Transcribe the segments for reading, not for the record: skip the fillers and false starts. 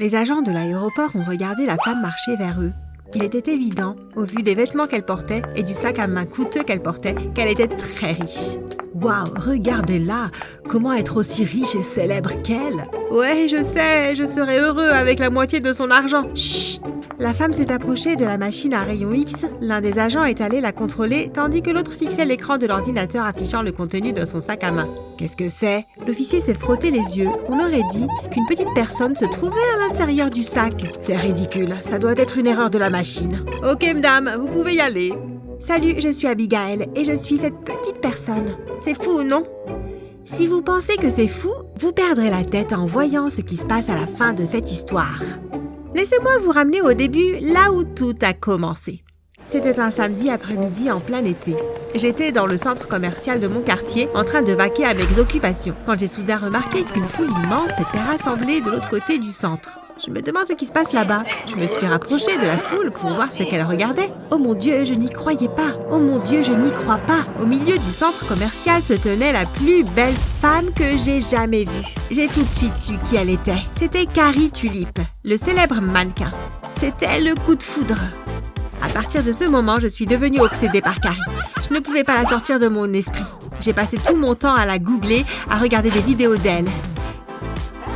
Les agents de l'aéroport ont regardé la femme marcher vers eux. Il était évident, au vu des vêtements qu'elle portait et du sac à main coûteux qu'elle portait, qu'elle était très riche. Waouh, regardez-la! Comment être aussi riche et célèbre qu'elle? Ouais, je sais, je serais heureux avec la moitié de son argent. Chut! La femme s'est approchée de la machine à rayon X. L'un des agents est allé la contrôler, tandis que l'autre fixait l'écran de l'ordinateur affichant le contenu de son sac à main. Qu'est-ce que c'est? L'officier s'est frotté les yeux. On aurait dit qu'une petite personne se trouvait à l'intérieur du sac. C'est ridicule, ça doit être une erreur de la machine. Ok, madame, vous pouvez y aller. Salut, je suis Abigail et je suis cette petite personne. C'est fou, non? Si vous pensez que c'est fou, vous perdrez la tête en voyant ce qui se passe à la fin de cette histoire. Laissez-moi vous ramener au début, là où tout a commencé. C'était un samedi après-midi en plein été. J'étais dans le centre commercial de mon quartier, en train de vaquer à mes occupations, quand j'ai soudain remarqué qu'une foule immense s'était rassemblée de l'autre côté du centre. Je me demande ce qui se passe là-bas. Je me suis rapprochée de la foule pour voir ce qu'elle regardait. Oh mon Dieu, je n'y croyais pas. Oh mon Dieu, je n'y crois pas. Au milieu du centre commercial se tenait la plus belle femme que j'ai jamais vue. J'ai tout de suite su qui elle était. C'était Carrie Tulip, le célèbre mannequin. C'était le coup de foudre. À partir de ce moment, je suis devenue obsédée par Carrie. Je ne pouvais pas la sortir de mon esprit. J'ai passé tout mon temps à la googler, à regarder des vidéos d'elle.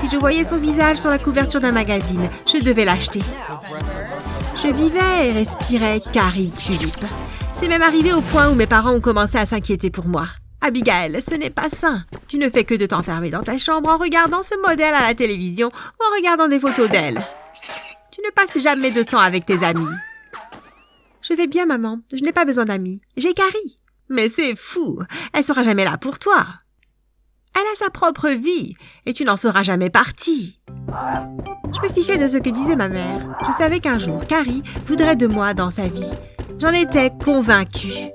Si je voyais son visage sur la couverture d'un magazine, je devais l'acheter. Je vivais et respirais Carrie Tulip. C'est même arrivé au point où mes parents ont commencé à s'inquiéter pour moi. Abigail, ce n'est pas sain. Tu ne fais que de t'enfermer dans ta chambre en regardant ce modèle à la télévision ou en regardant des photos d'elle. Tu ne passes jamais de temps avec tes amis. Je vais bien, maman. Je n'ai pas besoin d'amis. J'ai Carrie. Mais c'est fou. Elle sera jamais là pour toi. Elle a sa propre vie et tu n'en feras jamais partie. Je me fichais de ce que disait ma mère. Je savais qu'un jour, Carrie voudrait de moi dans sa vie. J'en étais convaincue.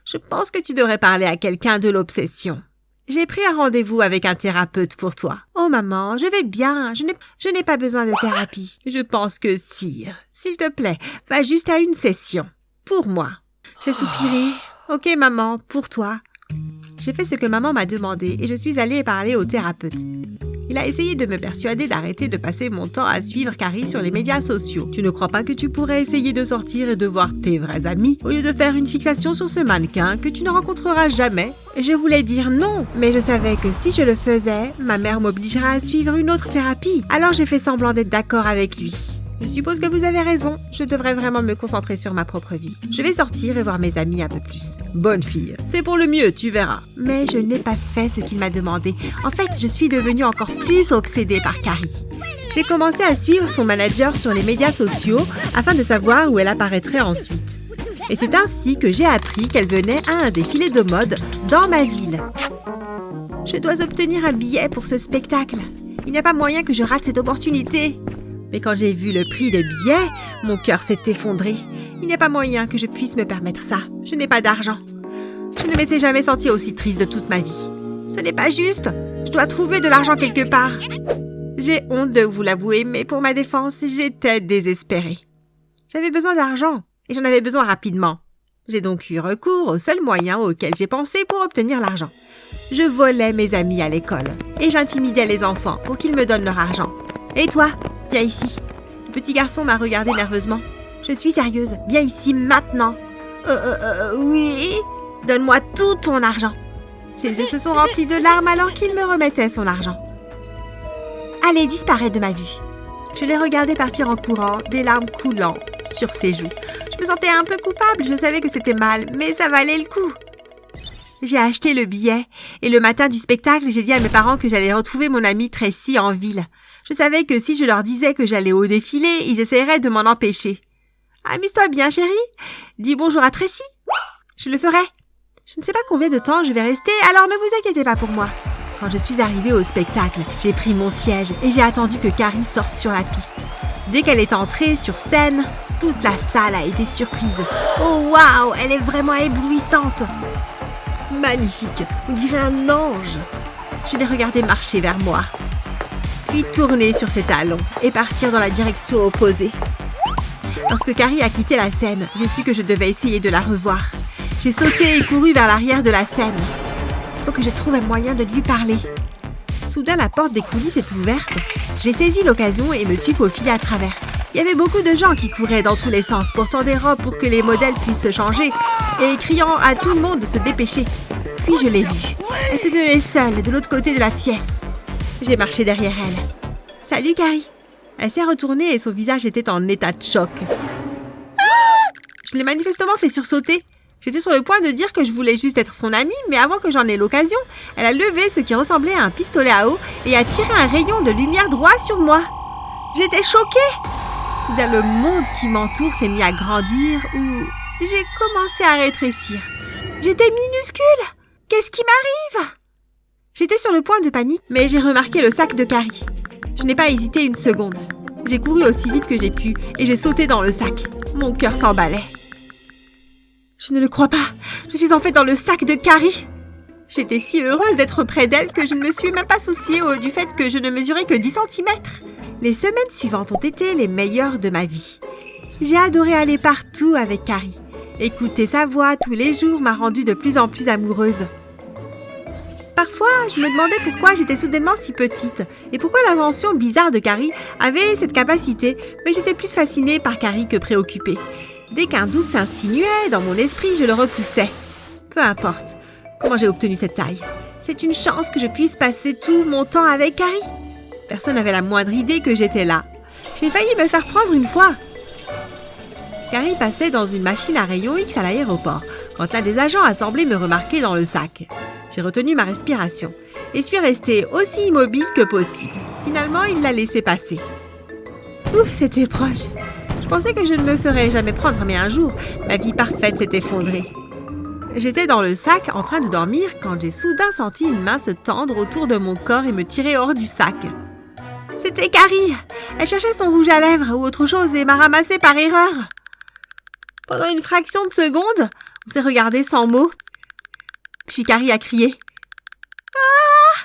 Je pense que tu devrais parler à quelqu'un de l'obsession. J'ai pris un rendez-vous avec un thérapeute pour toi. Oh maman, je vais bien. Je n'ai pas besoin de thérapie. Je pense que si. S'il te plaît, va juste à une session. Pour moi. J'ai soupiré. Ok maman, pour toi. J'ai fait ce que maman m'a demandé et je suis allée parler au thérapeute. Il a essayé de me persuader d'arrêter de passer mon temps à suivre Carrie sur les médias sociaux. Tu ne crois pas que tu pourrais essayer de sortir et de voir tes vrais amis au lieu de faire une fixation sur ce mannequin que tu ne rencontreras jamais? Je voulais dire non, mais je savais que si je le faisais, ma mère m'obligerait à suivre une autre thérapie. Alors j'ai fait semblant d'être d'accord avec lui. Je suppose que vous avez raison, je devrais vraiment me concentrer sur ma propre vie. Je vais sortir et voir mes amis un peu plus. Bonne fille, c'est pour le mieux, tu verras. Mais je n'ai pas fait ce qu'il m'a demandé. En fait, je suis devenue encore plus obsédée par Carrie. J'ai commencé à suivre son manager sur les médias sociaux afin de savoir où elle apparaîtrait ensuite. Et c'est ainsi que j'ai appris qu'elle venait à un défilé de mode dans ma ville. Je dois obtenir un billet pour ce spectacle. Il n'y a pas moyen que je rate cette opportunité. Mais quand j'ai vu le prix des billets, mon cœur s'est effondré. Il n'y a pas moyen que je puisse me permettre ça. Je n'ai pas d'argent. Je ne m'étais jamais sentie aussi triste de toute ma vie. Ce n'est pas juste. Je dois trouver de l'argent quelque part. J'ai honte de vous l'avouer, mais pour ma défense, j'étais désespérée. J'avais besoin d'argent et j'en avais besoin rapidement. J'ai donc eu recours au seul moyen auquel j'ai pensé pour obtenir l'argent. Je volais mes amis à l'école et j'intimidais les enfants pour qu'ils me donnent leur argent. Et toi? Viens ici. Le petit garçon m'a regardé nerveusement. Je suis sérieuse. Viens ici maintenant. Oui. Donne-moi tout ton argent. Ses yeux se sont remplis de larmes alors qu'il me remettait son argent. Allez, disparais de ma vue. Je l'ai regardé partir en courant, des larmes coulant sur ses joues. Je me sentais un peu coupable. Je savais que c'était mal, mais ça valait le coup. J'ai acheté le billet et le matin du spectacle, j'ai dit à mes parents que j'allais retrouver mon amie Tracy en ville. Je savais que si je leur disais que j'allais au défilé, ils essaieraient de m'en empêcher. Amuse-toi bien, chérie. Dis bonjour à Tracy. Je le ferai. Je ne sais pas combien de temps je vais rester, alors ne vous inquiétez pas pour moi. Quand je suis arrivée au spectacle, j'ai pris mon siège et j'ai attendu que Carrie sorte sur la piste. Dès qu'elle est entrée sur scène, toute la salle a été surprise. Oh waouh, elle est vraiment éblouissante. Magnifique, on dirait un ange. Je l'ai regardée marcher vers moi, puis tourner sur ses talons et partir dans la direction opposée. Lorsque Carrie a quitté la scène, j'ai su que je devais essayer de la revoir. J'ai sauté et couru vers l'arrière de la scène. Il faut que je trouve un moyen de lui parler. Soudain, la porte des coulisses est ouverte. J'ai saisi l'occasion et me suis faufilée à travers. Il y avait beaucoup de gens qui couraient dans tous les sens, portant des robes pour que les modèles puissent se changer et criant à tout le monde de se dépêcher. Puis je l'ai vue. Elle se tenait seule de l'autre côté de la pièce. J'ai marché derrière elle. « Salut, Carrie !» Elle s'est retournée et son visage était en état de choc. Je l'ai manifestement fait sursauter. J'étais sur le point de dire que je voulais juste être son amie, mais avant que j'en ai l'occasion, elle a levé ce qui ressemblait à un pistolet à eau et a tiré un rayon de lumière droit sur moi. J'étais choquée. Soudain, le monde qui m'entoure s'est mis à grandir ou j'ai commencé à rétrécir. J'étais minuscule. Qu'est-ce qui m'arrive? J'étais sur le point de panique, mais j'ai remarqué le sac de Carrie. Je n'ai pas hésité une seconde. J'ai couru aussi vite que j'ai pu et j'ai sauté dans le sac. Mon cœur s'emballait. Je ne le crois pas. Je suis en fait dans le sac de Carrie. J'étais si heureuse d'être près d'elle que je ne me suis même pas souciée du fait que je ne mesurais que 10 cm. Les semaines suivantes ont été les meilleures de ma vie. J'ai adoré aller partout avec Carrie. Écouter sa voix tous les jours m'a rendue de plus en plus amoureuse. Parfois, je me demandais pourquoi j'étais soudainement si petite et pourquoi l'invention bizarre de Carrie avait cette capacité, mais j'étais plus fascinée par Carrie que préoccupée. Dès qu'un doute s'insinuait dans mon esprit, je le repoussais. Peu importe comment j'ai obtenu cette taille. C'est une chance que je puisse passer tout mon temps avec Carrie. Personne n'avait la moindre idée que j'étais là. J'ai failli me faire prendre une fois. Carrie passait dans une machine à rayons X à l'aéroport, quand l'un des agents a semblé me remarquer dans le sac. J'ai retenu ma respiration et suis restée aussi immobile que possible. Finalement, il l'a laissé passer. Ouf, c'était proche. Je pensais que je ne me ferais jamais prendre, mais un jour, ma vie parfaite s'est effondrée. J'étais dans le sac en train de dormir quand j'ai soudain senti une main se tendre autour de mon corps et me tirer hors du sac. C'était Carrie. Elle cherchait son rouge à lèvres ou autre chose et m'a ramassé par erreur. Pendant une fraction de seconde, on s'est regardé sans mots. Puis Carrie a crié. « Ah !»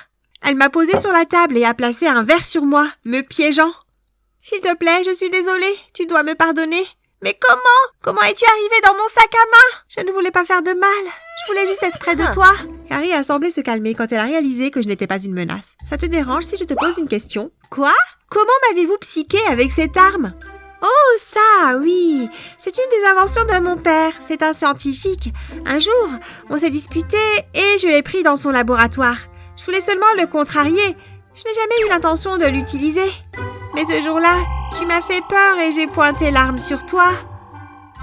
Elle m'a posé sur la table et a placé un verre sur moi, me piégeant. « S'il te plaît, je suis désolée, tu dois me pardonner. »« Mais comment? Comment es-tu arrivée dans mon sac à main? Je ne voulais pas faire de mal. Je voulais juste être près de toi. » Carrie a semblé se calmer quand elle a réalisé que je n'étais pas une menace. « Ça te dérange si je te pose une question? »« Quoi? Comment m'avez-vous psyché avec cette arme? » « Oh, ça, oui! C'est une des inventions de mon père. C'est un scientifique. Un jour, on s'est disputé et je l'ai pris dans son laboratoire. Je voulais seulement le contrarier. Je n'ai jamais eu l'intention de l'utiliser. Mais ce jour-là, tu m'as fait peur et j'ai pointé l'arme sur toi.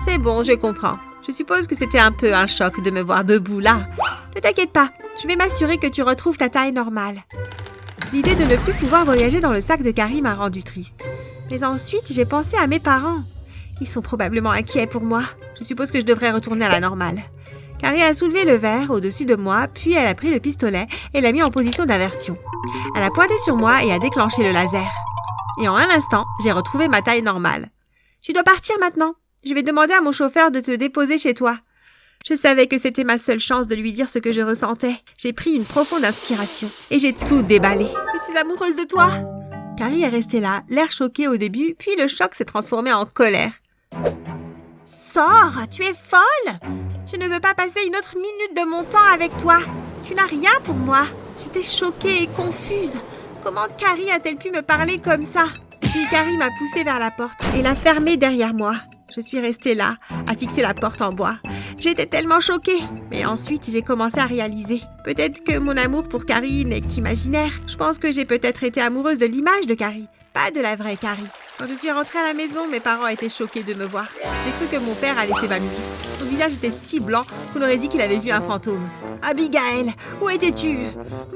C'est bon, je comprends. Je suppose que c'était un peu un choc de me voir debout là. Ne t'inquiète pas, je vais m'assurer que tu retrouves ta taille normale. » L'idée de ne plus pouvoir voyager dans le sac de Carrie m'a rendue triste. Mais ensuite, j'ai pensé à mes parents. Ils sont probablement inquiets pour moi. Je suppose que je devrais retourner à la normale. Carrie a soulevé le verre au-dessus de moi, puis elle a pris le pistolet et l'a mis en position d'aversion. Elle a pointé sur moi et a déclenché le laser. Et en un instant, j'ai retrouvé ma taille normale. « Tu dois partir maintenant. Je vais demander à mon chauffeur de te déposer chez toi. » Je savais que c'était ma seule chance de lui dire ce que je ressentais. J'ai pris une profonde inspiration et j'ai tout déballé. « Je suis amoureuse de toi !» Carrie est restée là, l'air choqué au début, puis le choc s'est transformé en colère. « Sors, tu es folle! Je ne veux pas passer une autre minute de mon temps avec toi. Tu n'as rien pour moi. » J'étais choquée et confuse. Comment Carrie a-t-elle pu me parler comme ça? Puis Carrie m'a poussée vers la porte et l'a fermée derrière moi. Je suis restée là, à fixer la porte en bois. J'étais tellement choquée. Mais ensuite, j'ai commencé à réaliser. Peut-être que mon amour pour Carrie n'est qu'imaginaire. Je pense que j'ai peut-être été amoureuse de l'image de Carrie, pas de la vraie Carrie. Quand je suis rentrée à la maison, mes parents étaient choqués de me voir. J'ai cru que mon père allait s'évanouir. Son visage était si blanc qu'on aurait dit qu'il avait vu un fantôme. « Abigail, où étais-tu?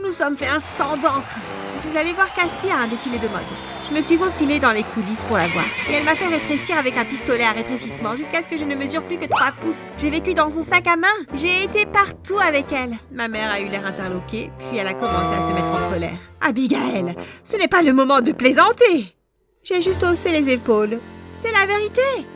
Nous sommes fait un sang d'encre. » Je suis allée voir Cassie à un défilé de mode. Je me suis faufilée dans les coulisses pour la voir. Et elle m'a fait rétrécir avec un pistolet à rétrécissement jusqu'à ce que je ne mesure plus que 3 pouces. J'ai vécu dans son sac à main. J'ai été partout avec elle. Ma mère a eu l'air interloquée, puis elle a commencé à se mettre en colère. « Abigail, ce n'est pas le moment de plaisanter !» J'ai juste haussé les épaules. « C'est la vérité.